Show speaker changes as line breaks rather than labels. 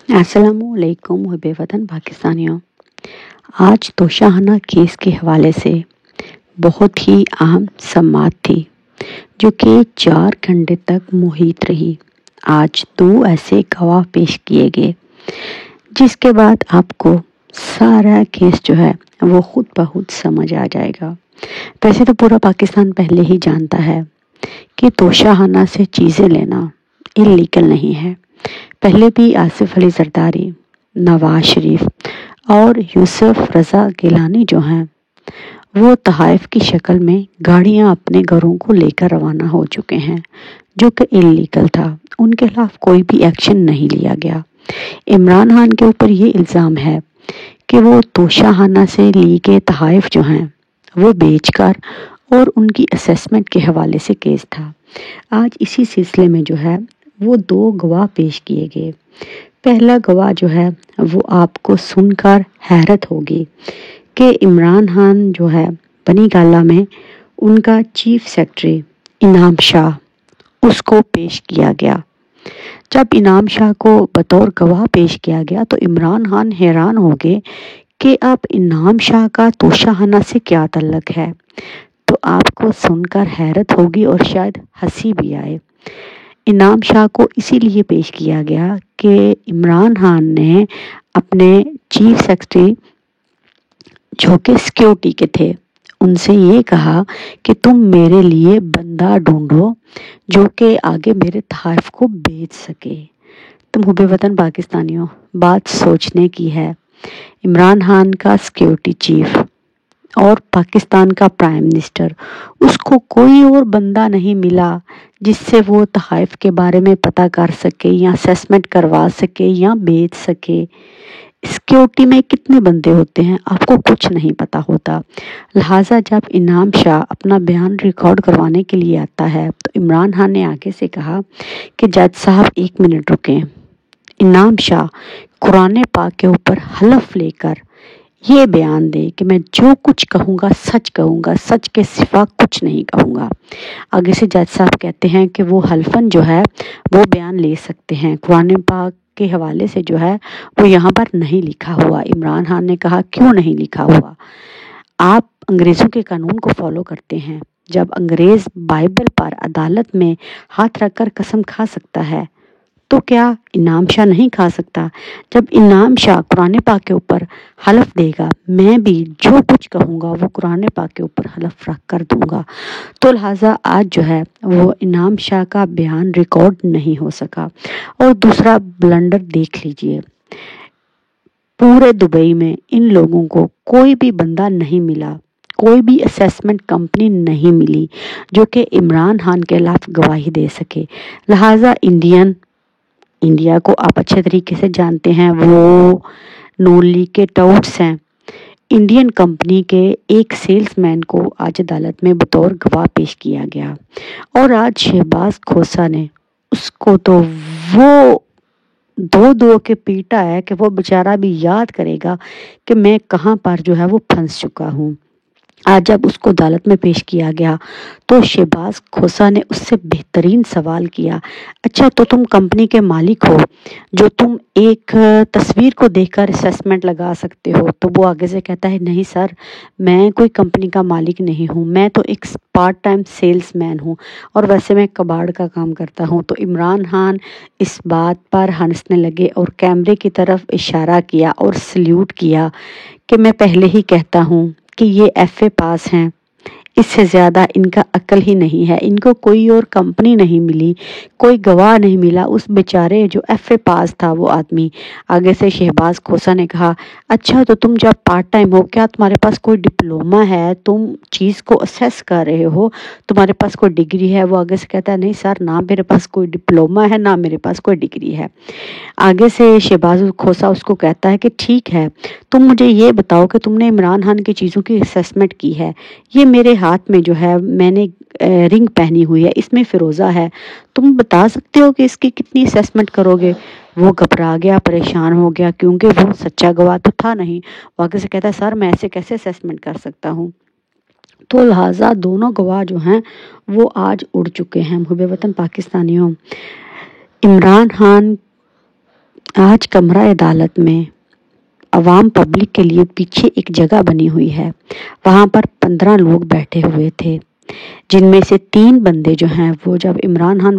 السلام علیکم محب وطن پاکستانیوں۔ آج توشاہانہ کیس کے حوالے سے بہت ہی اہم سماعت تھی جو کہ 4 گھنٹے تک محیط رہی۔ آج 2 ایسے گواہ پیش کیے گئے جس کے بعد آپ کو سارا کیس جو ہے وہ خود بخود سمجھ آ جائے گا۔ ویسے تو پورا پاکستان پہلے ہی جانتا ہے کہ توشاہانہ سے چیزیں لینا انلیگل نہیں ہے۔ پہلے بھی آصف علی زرداری، نواز شریف اور یوسف رضا گیلانی جو ہیں وہ تحائف کی شکل میں گاڑیاں اپنے گھروں کو لے کر روانہ ہو چکے ہیں جو کہ انلیگل تھا۔ ان کے خلاف کوئی بھی ایکشن نہیں لیا گیا۔ عمران خان کے اوپر یہ الزام ہے کہ وہ توشاہانہ سے لیے گئے تحائف جو ہیں وہ بیچ کر اور ان کی اسیسمنٹ کے حوالے سے کیس تھا۔ آج اسی سلسلے میں جو ہے وہ 2 گواہ پیش کیے گئے۔ پہلا گواہ جو ہے وہ آپ کو سن کر حیرت ہوگی کہ عمران خان جو ہے بنی گالہ میں ان کا چیف سیکرٹری انعام شاہ اس کو پیش کیا گیا۔ جب انعام شاہ کو بطور گواہ پیش کیا گیا تو عمران خان حیران ہو گئے کہ اب انعام شاہ کا توشاہانہ سے کیا تعلق ہے۔ تو آپ کو سن کر حیرت ہوگی اور شاید ہنسی بھی آئے۔ انعام شاہ کو اسی لیے پیش کیا گیا کہ عمران خان نے اپنے چیف سیکرٹری جو کہ سیکیورٹی کے تھے ان سے یہ کہا کہ تم میرے لیے بندہ ڈھونڈو جو کہ آگے میرے تحائف کو بیچ سکے۔ تو محب وطن پاکستانیوں، بات سوچنے کی ہے۔ عمران خان کا سیکیورٹی چیف اور پاکستان کا پرائم منسٹر، اس کو کوئی اور بندہ نہیں ملا جس سے وہ تحائف کے بارے میں پتہ کر سکے یا اسیسمنٹ کروا سکے یا بیچ سکے۔ سیکیورٹی میں کتنے بندے ہوتے ہیں آپ کو کچھ نہیں پتا ہوتا۔ لہٰذا جب انعام شاہ اپنا بیان ریکارڈ کروانے کے لیے آتا ہے تو عمران خان نے آگے سے کہا کہ جج صاحب 1 منٹ رکیں۔ انعام شاہ قرآن پاک کے اوپر حلف لے کر یہ بیان دے کہ میں جو کچھ کہوں گا، سچ کے سوا کچھ نہیں کہوں گا۔ آگے سے جج صاحب کہتے ہیں کہ وہ حلفاً جو ہے وہ بیان لے سکتے ہیں۔ قرآن پاک کے حوالے سے جو ہے وہ یہاں پر نہیں لکھا ہوا۔ عمران خان نے کہا کیوں نہیں لکھا ہوا؟ آپ انگریزوں کے قانون کو فالو کرتے ہیں۔ جب انگریز بائبل پر عدالت میں ہاتھ رکھ کر قسم کھا سکتا ہے تو کیا انعام شاہ نہیں کھا سکتا؟ جب انعام شاہ قرآن پاک کے اوپر حلف دے گا، میں بھی جو کچھ کہوں گا وہ قرآن پاک کے اوپر حلف رکھ کر دوں گا۔ تو لہٰذا آج جو ہے وہ انعام شاہ کا بیان ریکارڈ نہیں ہو سکا۔ اور دوسرا بلنڈر دیکھ لیجئے، پورے دبئی میں ان لوگوں کو کوئی بھی بندہ نہیں ملا، کوئی بھی اسیسمنٹ کمپنی نہیں ملی جو کہ عمران خان کے خلاف گواہی دے سکے۔ لہٰذا انڈیا کو آپ اچھے طریقے سے جانتے ہیں، وہ نون لیگ کے ٹاؤٹس ہیں۔ انڈین کمپنی کے ایک سیلز مین کو آج عدالت میں بطور گواہ پیش کیا گیا اور آج شہباز کھوسہ نے اس کو تو وہ دو کے پیٹا ہے کہ وہ بیچارہ بھی یاد کرے گا کہ میں کہاں پر جو ہے وہ پھنس چکا ہوں۔ آج جب اس کو عدالت میں پیش کیا گیا تو شہباز کھوسہ نے اس سے بہترین سوال کیا، اچھا تو تم کمپنی کے مالک ہو جو تم ایک تصویر کو دیکھ کر اسیسمنٹ لگا سکتے ہو؟ تو وہ آگے سے کہتا ہے نہیں سر، میں کوئی کمپنی کا مالک نہیں ہوں، میں تو ایک پارٹ ٹائم سیلز مین ہوں اور ویسے میں کباڑ کا کام کرتا ہوں۔ تو عمران خان اس بات پر ہنسنے لگے اور کیمرے کی طرف اشارہ کیا اور سلیوٹ کیا کہ میں پہلے ہی کہتا ہوں کہ یہ ایف اے پاس ہیں، اس سے زیادہ ان کا عقل ہی نہیں ہے۔ ان کو کوئی اور کمپنی نہیں ملی، کوئی گواہ نہیں ملا، اس بیچارے جو ایف اے پاس تھا وہ آدمی۔ آگے سے شہباز کھوسہ نے کہا اچھا تو تم جب پارٹ ٹائم ہو، کیا تمہارے پاس کوئی ڈپلومہ ہے؟ تم چیز کو اسیس کر رہے ہو، تمہارے پاس کوئی ڈگری ہے؟ وہ آگے سے کہتا ہے نہیں سر، نہ میرے پاس کوئی ڈپلومہ ہے نہ میرے پاس کوئی ڈگری ہے۔ آگے سے شہباز کھوسہ اس کو کہتا ہے کہ ٹھیک ہے، تم مجھے یہ بتاؤ کہ تم نے عمران خان کی چیزوں کی اسیسمنٹ کی ہے، یہ میرے ہاتھ میں جو ہے میں نے رنگ پہنی ہوئی ہے، اس میں فیروزہ ہے، تم بتا سکتے ہو کہ اس کی کتنی اسیسمنٹ کرو گے؟ وہ گھبرا گیا، پریشان ہو گیا کیونکہ وہ سچا گواہ تو تھا نہیں۔ وہ آگے سے کہتا ہے سر میں ایسے کیسے اسیسمنٹ کر سکتا ہوں؟ تو لہٰذا دونوں گواہ جو ہیں وہ آج اڑ چکے ہیں۔ محب وطن پاکستانیوں، عمران خان آج کمرہ عدالت میں عوام پبلک کے لیے پیچھے ایک جگہ بنی ہوئی ہے، وہاں پر 15 لوگ بیٹھے ہوئے تھے، جن میں سے 3 بندے جو ہیں وہ جب عمران خان